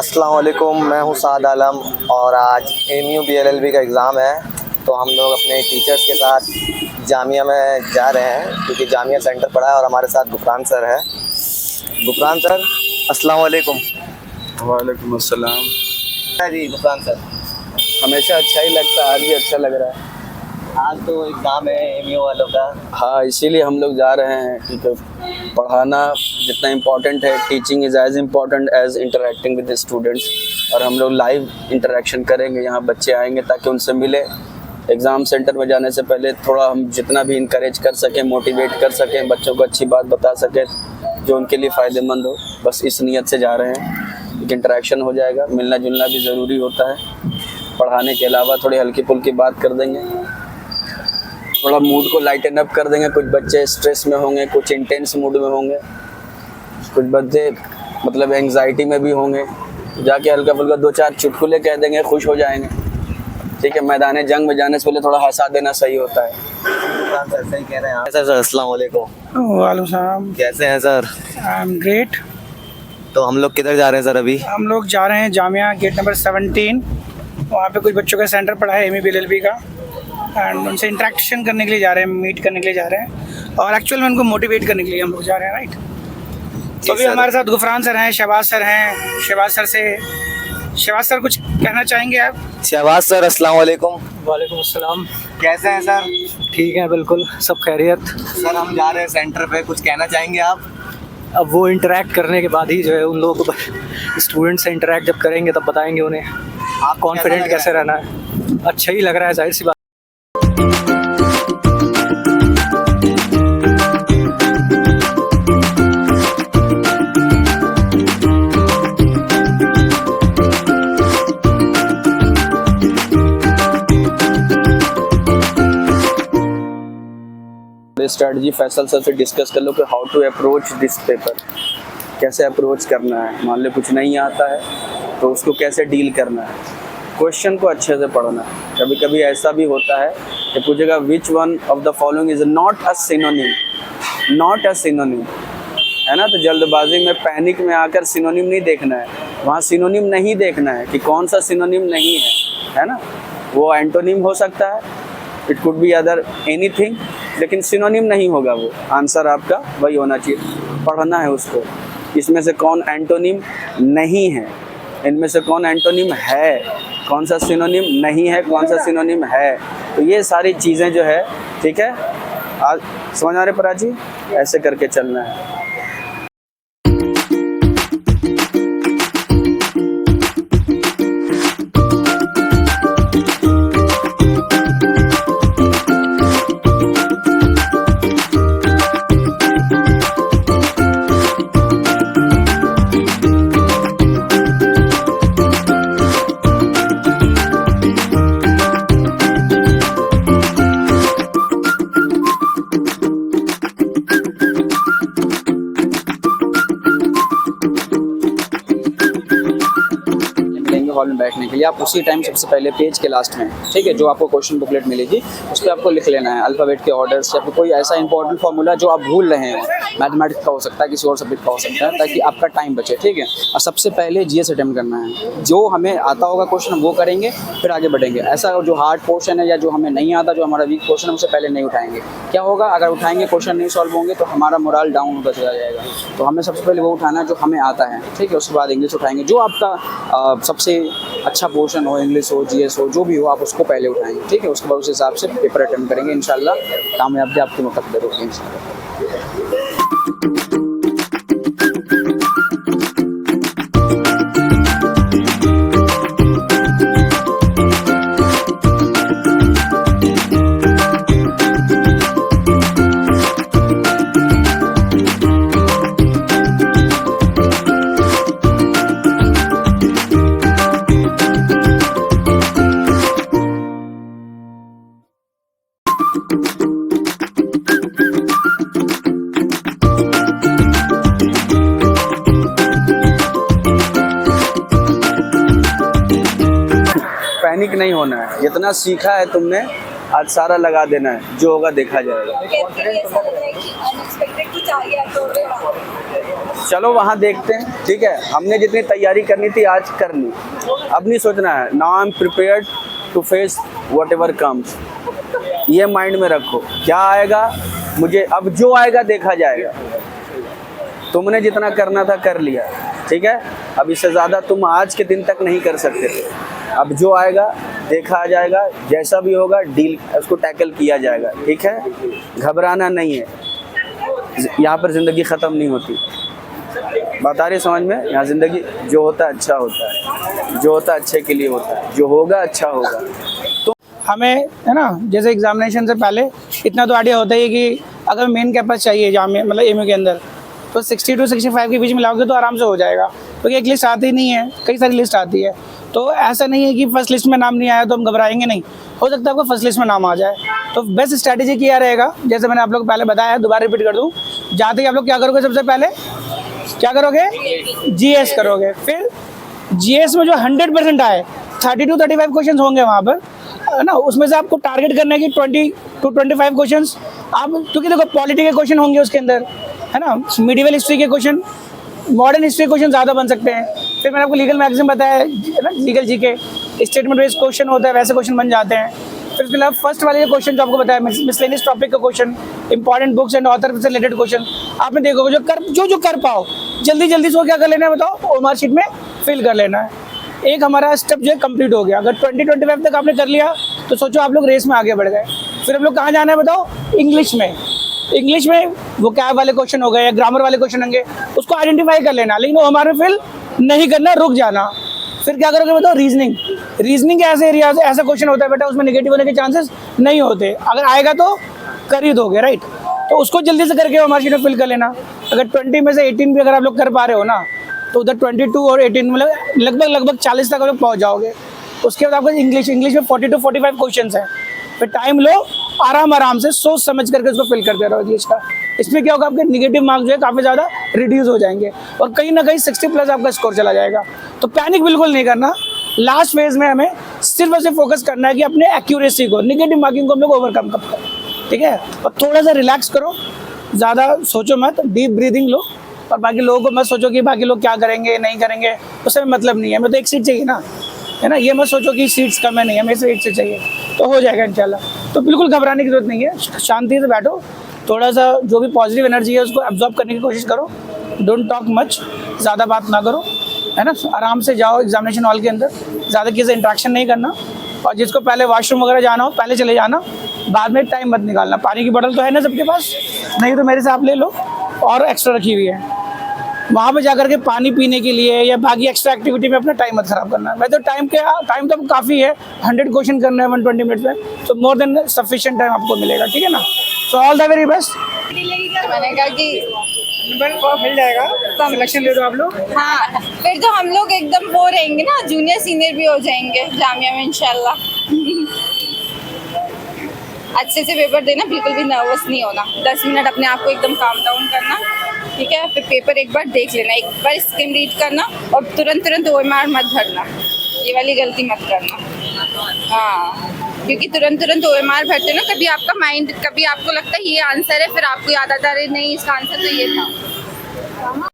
अस्सलाम वालेकुम, मैं हूँ साद आलम और आज MU BLLB का एग्ज़ाम है। तो हम लोग अपने टीचर्स के साथ जामिया में जा रहे हैं क्योंकि जामिया सेंटर पड़ा है और हमारे साथ गुफरान सर है। गुफरान सर, अस्सलाम वालेकुम। वालेकुम अस्सलाम। जी गुफरान सर, हमेशा अच्छा ही लगता है, आज भी अच्छा लग रहा है। आज तो एग्ज़ाम है MU वालों का। हाँ, इसीलिए हम लोग जा रहे हैं क्योंकि पढ़ाना जितना इम्पोर्टेंट है, teaching is as important as interacting with the students. और हम लोग लाइव इंटरेक्शन करेंगे, यहाँ बच्चे आएंगे ताकि उनसे मिले। एग्ज़ाम सेंटर में जाने से पहले थोड़ा हम जितना भी इनकरेज कर सकें, मोटिवेट कर सकें, बच्चों को अच्छी बात बता सकें जो उनके लिए फ़ायदेमंद हो, बस इस नीयत से जा रहे हैं। एक इंटरेक्शन हो जाएगा, मिलना जुलना भी ज़रूरी होता है। पढ़ाने के अलावा थोड़ी हल्की फुल्की बात कर देंगे, थोड़ा मूड को लाइटन अप कर देंगे। कुछ बच्चे स्ट्रेस में होंगे, कुछ इंटेंस मूड में होंगे, कुछ बच्चे मतलब एंग्जाइटी में भी होंगे। जाके हल्का फुल्का दो चार चुटकुले कह देंगे, खुश हो जाएंगे। ठीक है, मैदान जंग में जाने से पहले थोड़ा हंसा देना सही होता है। सर सही कह रहे हैं आप। सर अस्सलाम वालेकुम। वालेकुम सलाम। कैसे हैं सर? I am great. तो हम लोग किधर जा रहे हैं सर अभी? हम लोग जा रहे हैं जामिया गेट नंबर 17। वहाँ पे कुछ बच्चों का सेंटर पड़ा है MU BLLB का, एंड उनसे इंटरेक्शन करने के लिए जा रहे हैं, मीट करने के लिए जा रहे हैं और एक्चुअल में उनको मोटिवेट करने के लिए हम लोग जा रहे हैं, राइट। तो अभी हमारे साथ गुफरान सर हैं, शहबाज सर हैं। शहबाज सर कुछ कहना चाहेंगे आप? शहबाज सर अस्सलाम वालेकुम। वालेकुम अस्सलाम। कैसे हैं सर? ठीक है, बिल्कुल सब खैरियत। सर हम जा रहे हैं सेंटर पे, कुछ कहना चाहेंगे आप? अब वो इंटरेक्ट करने के बाद ही जो है उन लोगों को, स्टूडेंट से इंटरेक्ट जब करेंगे तब बताएंगे उन्हें आप कॉन्फिडेंट कैसे रहना है। अच्छा ही लग रहा है, जाहिर सी बात। स्ट्रेटजी फैसल सर से डिस्कस कर लो कि how to approach this paper, कैसे अप्रोच करना है। मान लो कुछ नहीं आता है तो उसको कैसे डील करना है, क्वेश्चन को अच्छे से पढ़ना है। कभी कभी ऐसा भी होता है कि पूछेगा which one of the following is not a synonym, not a synonym, है ना। तो जल्दबाजी में पैनिक में आकर सिनोनिम नहीं देखना है, वहाँ सिनोनिम नहीं देखना है कि कौन सा सिनोनिम नहीं है ना। वो एंटोनिम हो सकता है, it could be other anything, लेकिन सिनोनिम नहीं होगा। वो आंसर आपका वही होना चाहिए। पढ़ना है उसको, इसमें से कौन एंटोनिम नहीं है, इनमें से कौन एंटोनिम है, कौन सा सिनोनिम नहीं है, कौन सा सिनोनिम है। तो ये सारी चीज़ें जो है, ठीक है, आज समझ आ रहे पराजी, ऐसे करके चलना है। हॉल में बैठने के लिए आप उसी टाइम सबसे पहले पेज के लास्ट में, ठीक है, जो आपको क्वेश्चन बुकलेट मिलेगी उस पर आपको लिख लेना है अल्फ़ाबेट के ऑर्डर्स या फिर कोई ऐसा इंपॉर्टेंट फार्मूला जो आप भूल रहे हैं। मैथमेटिक्स का हो सकता है, किसी और सब्जेक्ट का हो सकता है, ताकि आपका टाइम बचे, ठीक है। और सबसे पहले GS अटेम्प्ट करना है। जो हमें आता होगा क्वेश्चन वो करेंगे, फिर आगे बढ़ेंगे। ऐसा जो हार्ड पोर्शन है या जो हमें नहीं आता, जो हमारा वीक पोर्शन है, उसे पहले नहीं उठाएंगे। क्या होगा, अगर उठाएंगे क्वेश्चन नहीं सॉल्व होंगे तो हमारा मोरल डाउन होता चला जाएगा। तो हमें सबसे पहले वो उठाना है जो हमें आता है, ठीक है। उसके बाद इंग्लिश उठाएंगे, जो आपका सबसे अच्छा पोर्शन हो, इंग्लिश हो, GS हो, जो भी हो, आप उसको पहले उठाएंगे, ठीक है। उसके बाद उस हिसाब से पेपर अटेम्प्ट करेंगे, इंशाल्लाह कामयाबी आपकी मुकद्दर होगी इंशाल्लाह। पैनिक नहीं होना है, जितना सीखा है तुमने आज सारा लगा देना है, जो होगा देखा जाएगा। चलो वहाँ देखते हैं, ठीक है। हमने जितनी तैयारी करनी थी आज कर ली, अब नहीं सोचना है। Now I am prepared to face whatever comes. ये माइंड में रखो, क्या आएगा मुझे, अब जो आएगा देखा जाएगा। तुमने जितना करना था कर लिया, ठीक है। अब इससे ज़्यादा तुम आज के दिन तक नहीं कर सकते थे। अब जो आएगा देखा जाएगा, जैसा भी होगा डील उसको टैकल किया जाएगा, ठीक है। घबराना नहीं है, यहाँ पर ज़िंदगी ख़त्म नहीं होती। बात आ रही समझ में? यहाँ ज़िंदगी जो होता है अच्छा होता है, जो होता है अच्छे के लिए होता है, जो होगा अच्छा होगा। तो हमें है ना, जैसे एग्जामिनेशन से पहले इतना तो आइडिया होता ही है कि अगर मेन कैंपस चाहिए जामिया मतलब एमयू के अंदर, तो 60 to 65 के बीच में लाओगे तो आराम से हो जाएगा, क्योंकि एक लिस्ट आती नहीं है, कई सारी लिस्ट आती है। तो ऐसा नहीं है कि फर्स्ट लिस्ट में नाम नहीं आया तो हम घबराएंगे नहीं, हो सकता है आपको फर्स्ट लिस्ट में नाम आ जाए। तो बेस्ट स्ट्रैटेजी क्या रहेगा, जैसे मैंने आप लोग को पहले बताया, दोबारा रिपीट कर दूँ। जाते ही आप लोग क्या करोगे, सबसे पहले क्या करोगे, जीएस करोगे। फिर जीएस में जो 100% आए, 30 to 35 क्वेश्चन होंगे वहाँ पर, है ना। उसमें से आपको टारगेट करना है कि 20 to 25 क्वेश्चन आप, क्योंकि देखो पॉलिटी के क्वेश्चन होंगे उसके अंदर, है ना। मिडिवल हिस्ट्री के क्वेश्चन, मॉडर्न हिस्ट्री के क्वेश्चन ज़्यादा बन सकते हैं। फिर मैंने आपको लीगल मैगजीन बताया है ना, legal GK statement based question होता है, वैसे क्वेश्चन बन जाते हैं। फिर उसके अलावा फर्स्ट वाले क्वेश्चन जो आपको बताया, मिसलेनियस टॉपिक का question, important books and author से रिलेटेड क्वेश्चन आपने देखोगे, जो कर पाओ जल्दी जल्दी से क्या कर लेना है बताओ, ओएमआर शीट में फिल कर लेना है। एक हमारा स्टेप जो है कंप्लीट हो गया। अगर 20-25 तक आपने कर लिया तो सोचो आप लोग रेस में आगे बढ़ गए। फिर हम लोग कहाँ जाना है बताओ, इंग्लिश में। इंग्लिश में वो कैब वाले क्वेश्चन हो गए या ग्रामर वाले क्वेश्चन होंगे, उसको आइडेंटिफाई कर लेना, लेकिन वो हमारे फिल नहीं करना, रुक जाना। फिर क्या करोगे बताओ, रीजनिंग ऐसे एरिया से ऐसा क्वेश्चन होता है बेटा, उसमें नेगेटिव होने के चांसेस नहीं होते, अगर आएगा तो कर ही दोगे, राइट। तो उसको जल्दी से करके हमारी शीट में फिल कर लेना। अगर 20 में से 18 भी अगर आप लोग कर पा रहे हो ना, तो उधर 22 और 18 मतलब लगभग 40 तक आप लोग पहुँच जाओगे। उसके बाद आपको इंग्लिश में 40 to 45 क्वेश्चन हैं। फिर टाइम लो, आराम से सोच समझ करके उसको फिल करते रहो इंग्लिश का। इसमें क्या होगा, आपके निगेटिव मार्क्स जो है काफ़ी ज़्यादा रिड्यूस हो जाएंगे और कहीं ना कहीं 60+ आपका स्कोर चला जाएगा। तो पैनिक बिल्कुल नहीं करना। लास्ट फेज में हमें सिर्फ ऐसे फोकस करना है कि अपने एक्यूरेसी को, निगेटिव मार्किंग को हम लोग ओवरकम कब करें, ठीक है। और थोड़ा सा रिलैक्स करो, ज़्यादा सोचो मत, डीप ब्रीदिंग लो, और बाकी लोगों को मत सोचो कि बाकी लोग क्या करेंगे नहीं करेंगे, उससे मतलब नहीं है। हमें तो एक सीट चाहिए ना, है ना। ये मत सोचो कि सीट्स कम है, नहीं हमें से एक से चाहिए, तो हो जाएगा इंशाल्लाह। तो बिल्कुल घबराने की जरूरत नहीं है, शांति से बैठो, थोड़ा सा जो भी पॉजिटिव एनर्जी है उसको एब्जॉर्ब करने की कोशिश करो। डोंट टॉक मच, ज़्यादा बात ना करो, है ना। आराम से जाओ एग्जामिनेशन हॉल के अंदर, ज़्यादा किसी से इंट्रैक्शन नहीं करना, और जिसको पहले वॉशरूम वगैरह जाना हो पहले चले जाना, बाद में टाइम मत निकालना। पानी की बोतल तो है ना सबके पास, नहीं तो मेरे से आप ले लो, और एक्स्ट्रा रखी हुई है। वहाँ पे जाकर के पानी पीने के लिए या बाकी एक्स्ट्रा एक्टिविटी में अपना टाइम मत खराब करना। वैसे तो टाइम तो काफ़ी है, 100 क्वेश्चन करना है 120 मिनट्स में, तो मोर देन सफिशिएंट टाइम आपको मिलेगा, ठीक है ना। So all the very best. मैंने कहा कि मिल जाएगा, सिलेक्शन ले दो आप लोग। हाँ, फिर तो हम लोग एकदम वो रहेंगे ना, जूनियर सीनियर भी हो जाएंगे जामिया में इंशाल्लाह। अच्छे से पेपर देना, बिल्कुल भी नर्वस नहीं होना, 10 मिनट अपने आप को एकदम काम डाउन करना, ठीक है। फिर पेपर एक बार देख लेना, एक बार स्किम रीड करना, और तुरंत ओएमआर मत भरना, ये वाली गलती मत करना। हाँ, क्योंकि तुरंत ओएमआर भरते ना, कभी आपका माइंड, कभी आपको लगता है ये आंसर है, फिर आपको याद आता है अरे नहीं इसका आंसर तो ये था।